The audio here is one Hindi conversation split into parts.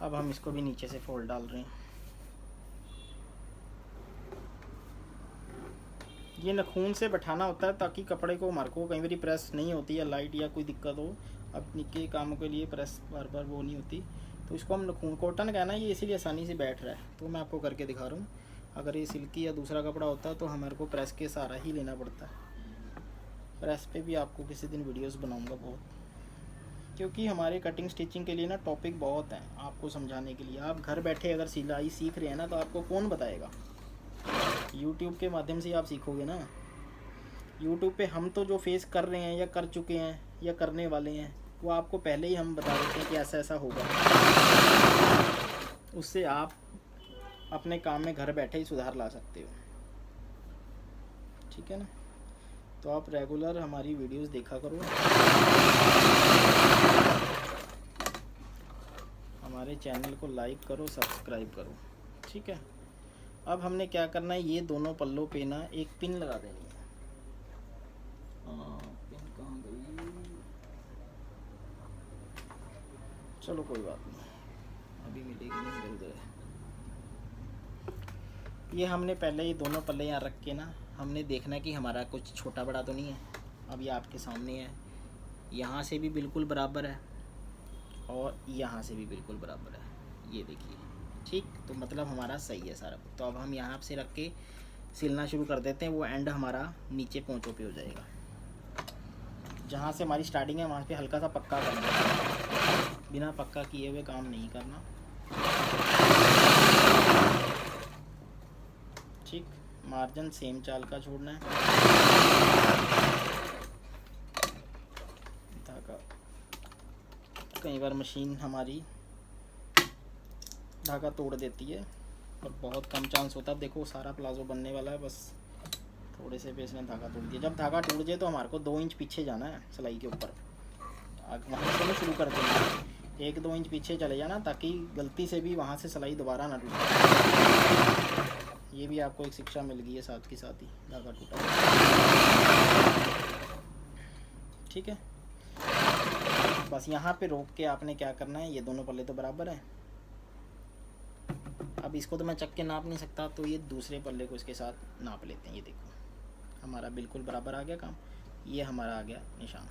अब हम इसको भी नीचे से फोल्ड डाल रहे हैं। ये नाखून से बैठाना होता है ताकि कपड़े को हमारे को कई बार प्रेस नहीं होती है, लाइट या कोई दिक्कत हो, अपने के कामों के लिए प्रेस बार बार वो नहीं होती, तो इसको हम नाखून, कॉटन का है ना ये, इसीलिए आसानी से बैठ रहा है। तो मैं आपको करके दिखा रहा हूँ। अगर ये सिल्की या दूसरा कपड़ा होता तो हमारे को प्रेस के सहारा ही लेना पड़ता है। प्रेस पे भी आपको किसी दिन वीडियोस बनाऊंगा बहुत, क्योंकि हमारे कटिंग स्टिचिंग के लिए ना टॉपिक बहुत हैं आपको समझाने के लिए। आप घर बैठे अगर सिलाई सीख रहे हैं ना, तो आपको कौन बताएगा? यूट्यूब के माध्यम से आप सीखोगे ना। यूट्यूब पे हम तो जो फेस कर रहे हैं या कर चुके हैं या करने वाले हैं, वो आपको पहले ही हम बता देते हैं कि ऐसा ऐसा होगा। उससे आप अपने काम में घर बैठे ही सुधार ला सकते हो। ठीक है ना? तो आप रेगुलर हमारी वीडियोस देखा करो, हमारे चैनल को लाइक करो, सब्सक्राइब करो। ठीक है। अब हमने क्या करना है, ये दोनों पल्लों पे ना एक पिन लगा देनी है। पिन कहाँ गई? चलो कोई बात नहीं, अभी मिलेगी नहीं, इधर उधर है। ये हमने पहले ये दोनों पल्ले यहाँ रख के ना, हमने देखना है कि हमारा कुछ छोटा बड़ा तो नहीं है। अब ये आपके सामने है, यहाँ से भी बिल्कुल बराबर है और यहाँ से भी बिल्कुल बराबर है, ये देखिए। ठीक, तो मतलब हमारा सही है सारा। तो अब हम यहाँ से रख के सिलना शुरू कर देते हैं। वो एंड हमारा नीचे पोंचों पे हो जाएगा। जहाँ से हमारी स्टार्टिंग है वहाँ पे हल्का सा पक्का करना है, बिना पक्का किए हुए काम नहीं करना। ठीक, मार्जिन सेम चाल का छोड़ना है। धागा, कई बार मशीन हमारी धागा तोड़ देती है और बहुत कम चांस होता है। देखो सारा प्लाजो बनने वाला है, बस थोड़े से पे इसने धागा तोड़ दिया। जब धागा टूट जाए तो हमारे को 2 इंच पीछे जाना है सिलाई के ऊपर, वहाँ से शुरू कर देंगे। 1-2 इंच पीछे चले जाना, ताकि गलती से भी वहाँ से सिलाई दोबारा ना टूटे। ये भी आपको एक शिक्षा मिल गई है साथ के साथ ही, धागा टूटा। ठीक है, बस यहाँ पे रोक के आपने क्या करना है, ये दोनों पल्ले तो बराबर हैं। अब इसको तो मैं चक के नाप नहीं सकता, तो ये दूसरे पल्ले को इसके साथ नाप लेते हैं। ये देखो हमारा बिल्कुल बराबर आ गया काम, ये हमारा आ गया निशान।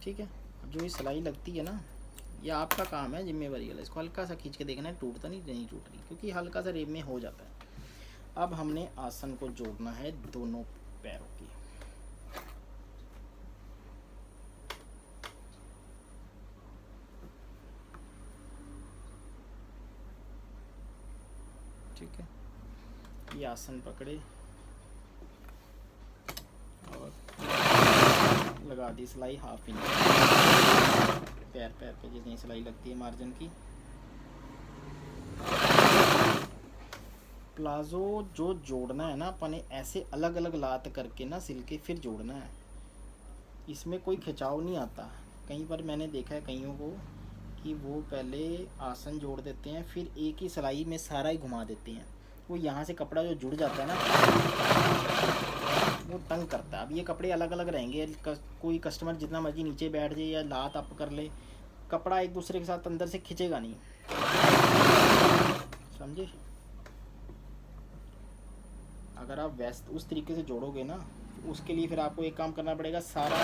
ठीक है, अब जो ये सिलाई लगती है ना, ये आपका काम है, जिम्मेवारी वाला। इसको हल्का सा खींच के देखना है, टूटता नहीं टूट रही, क्योंकि हल्का सा रेब में हो जाता है। अब हमने आसन को जोड़ना है दोनों पैरों की। ठीक है, ये आसन पकड़े और लगा दी सिलाई 1/2 इंच पैर पे, जितनी सिलाई लगती है मार्जिन की। प्लाज़ो जो जोड़ना है ना अपने, ऐसे अलग अलग लात करके ना सिल के फिर जोड़ना है। इसमें कोई खिंचाव नहीं आता। कई बार मैंने देखा है कईयों को कि वो पहले आसन जोड़ देते हैं, फिर एक ही सिलाई में सारा ही घुमा देते हैं। वो यहाँ से कपड़ा जो जुड़ जाता है ना, वो तंग करता है। अब ये कपड़े अलग अलग रहेंगे, कोई कस्टमर जितना मर्जी नीचे बैठ जाए या लात अप कर ले, कपड़ा एक दूसरे के साथ अंदर से खिंचेगा नहीं, समझे? अगर आप वैसे उस तरीके से जोड़ोगे ना, उसके लिए फिर आपको एक काम करना पड़ेगा, सारा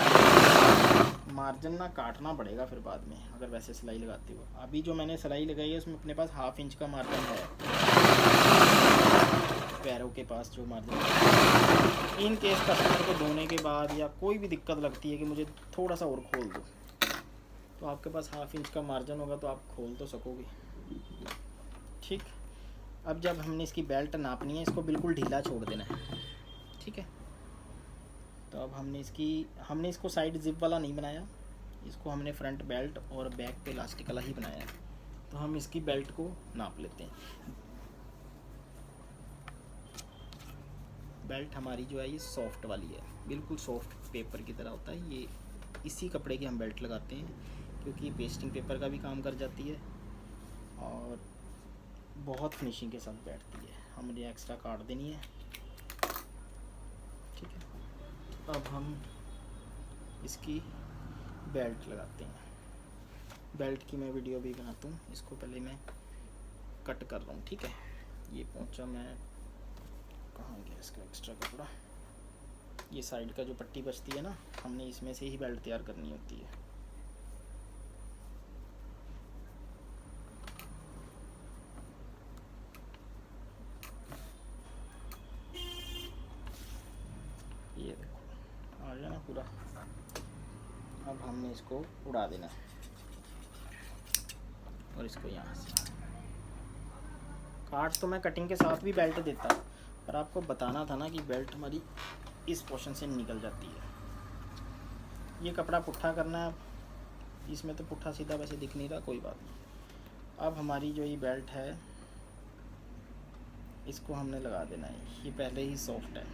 मार्जिन ना काटना पड़ेगा फिर बाद में, अगर वैसे सिलाई लगाते हो। अभी जो मैंने सिलाई लगाई है उसमें अपने पास 1/2 इंच का मार्जिन है, पैरों के पास जो मार्जिन है। इन केस कस्टमर को धोने के बाद या कोई भी दिक्कत लगती है कि मुझे थोड़ा सा और खोल दो, तो आपके पास 1/2 इंच का मार्जिन होगा तो आप खोल तो सकोगे। ठीक, अब जब हमने इसकी बेल्ट नापनी है, इसको बिल्कुल ढीला छोड़ देना है। ठीक है, तो अब हमने इसको साइड जिप वाला नहीं बनाया, इसको हमने फ्रंट बेल्ट और बैक पे इलास्टिक वाला ही बनाया है। तो हम इसकी बेल्ट को नाप लेते हैं। बेल्ट हमारी जो है ये सॉफ्ट वाली है, बिल्कुल सॉफ्ट पेपर की तरह होता है ये। इसी कपड़े की हम बेल्ट लगाते हैं, क्योंकि पेस्टिंग पेपर का भी काम कर जाती है और बहुत फिनिशिंग के साथ बैठती है। हमें एक्स्ट्रा काट देनी है, ठीक है। अब हम इसकी बेल्ट लगाते हैं। बेल्ट की मैं वीडियो भी बनाता हूँ, इसको पहले मैं कट कर रहा हूँ, ठीक है। ये पोंचा मैं कहाँ गया इसका एक्स्ट्रा कपड़ा, ये साइड का जो पट्टी बचती है ना, हमने इसमें से ही बेल्ट तैयार करनी होती है। ये देखो आ गया ना पूरा। अब हमने इसको उड़ा देना है और इसको यहाँ से काट, तो मैं कटिंग के साथ भी बेल्ट देता, पर आपको बताना था ना कि बेल्ट हमारी इस पोर्शन से निकल जाती है। ये कपड़ा पुट्ठा करना है, इसमें तो पुट्ठा सीधा वैसे दिख नहीं रहा, कोई बात नहीं। अब हमारी जो ये बेल्ट है इसको हमने लगा देना है, ये पहले ही सॉफ्ट है।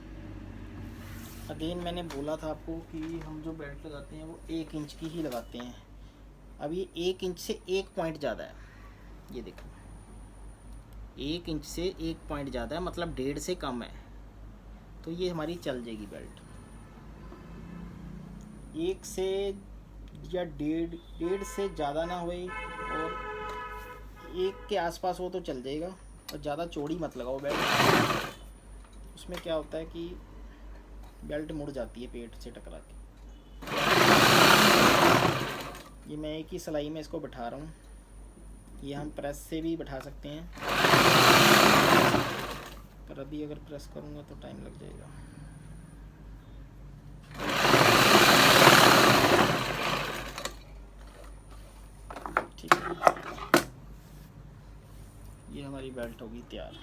अगेन मैंने बोला था आपको कि हम जो बेल्ट लगाते हैं वो 1 इंच की ही लगाते हैं। अब ये 1 इंच से 1 पॉइंट ज़्यादा है, ये देखो 1 इंच से 1 पॉइंट ज़्यादा है, मतलब 1.5 से कम है, तो ये हमारी चल जाएगी बेल्ट। 1 से या 1.5 से ज़्यादा ना होए और 1 के आसपास हो तो चल जाएगा, और ज़्यादा चौड़ी मत लगाओ बेल्ट। उसमें क्या होता है कि बेल्ट मुड़ जाती है पेट से टकरा के। ये मैं एक ही सिलाई में इसको बैठा रहा हूँ, ये हम प्रेस से भी बैठा सकते हैं, पर अभी अगर प्रेस करूँगा तो टाइम लग जाएगा। ठीक है, ये हमारी बेल्ट होगी तैयार।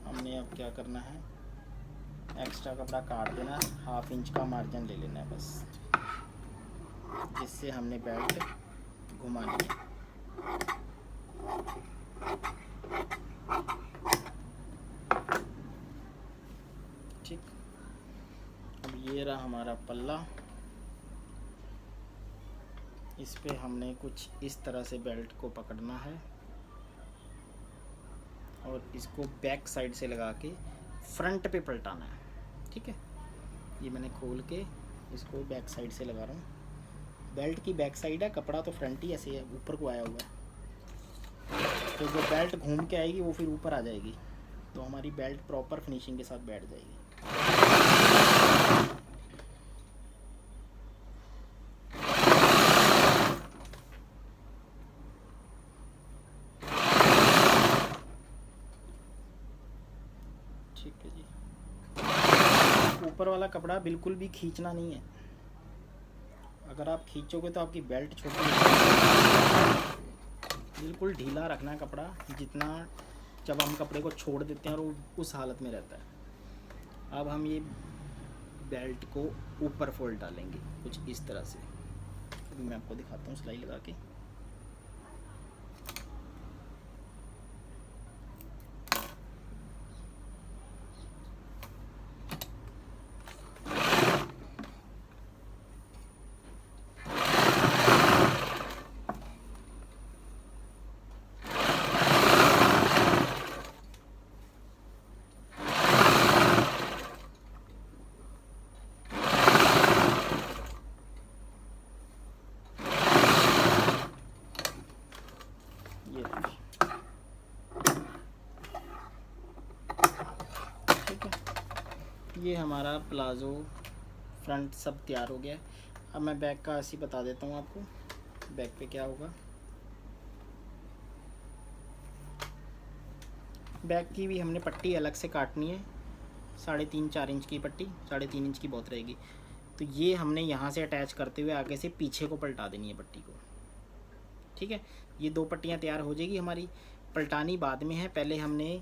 हमने अब क्या करना है, एक्स्ट्रा कपड़ा काट देना, 1/2 इंच का मार्जिन ले लेना है बस, जिससे हमने बेल्ट घुमानी है। ठीक, अब ये रहा हमारा पल्ला। इस पे हमने कुछ इस तरह से बेल्ट को पकड़ना है और इसको बैक साइड से लगा के फ्रंट पे पलटाना है, ठीक है। ये मैंने खोल के इसको बैक साइड से लगा रहा हूँ। बेल्ट की बैक साइड है, कपड़ा तो फ्रंट ही ऐसे है, ऊपर को आया हुआ है, तो जो बेल्ट घूम के आएगी वो फिर ऊपर आ जाएगी, तो हमारी बेल्ट प्रॉपर फिनिशिंग के साथ बैठ जाएगी। ठीक है जी, ऊपर वाला कपड़ा बिल्कुल भी खींचना नहीं है, अगर आप खींचोगे तो आपकी बेल्ट छोटी हो जाएगी। बिल्कुल ढीला रखना है कपड़ा, जितना जब हम कपड़े को छोड़ देते हैं और वो उस हालत में रहता है। अब हम ये बेल्ट को ऊपर फोल्ड डालेंगे कुछ इस तरह से, अभी मैं आपको दिखाता हूँ सिलाई लगा के। ये ठीक है, ये हमारा प्लाज़ो फ्रंट सब तैयार हो गया। अब मैं बैक का ऐसे बता देता हूँ आपको, बैक पे क्या होगा। बैक की भी हमने पट्टी अलग से काटनी है, 3.5-4 इंच की पट्टी, 3.5 इंच की बहुत रहेगी, तो ये हमने यहाँ से अटैच करते हुए आगे से पीछे को पलटा देनी है पट्टी को, ठीक है। ये 2 पट्टियाँ तैयार हो जाएगी हमारी। पलटानी बाद में है, पहले हमने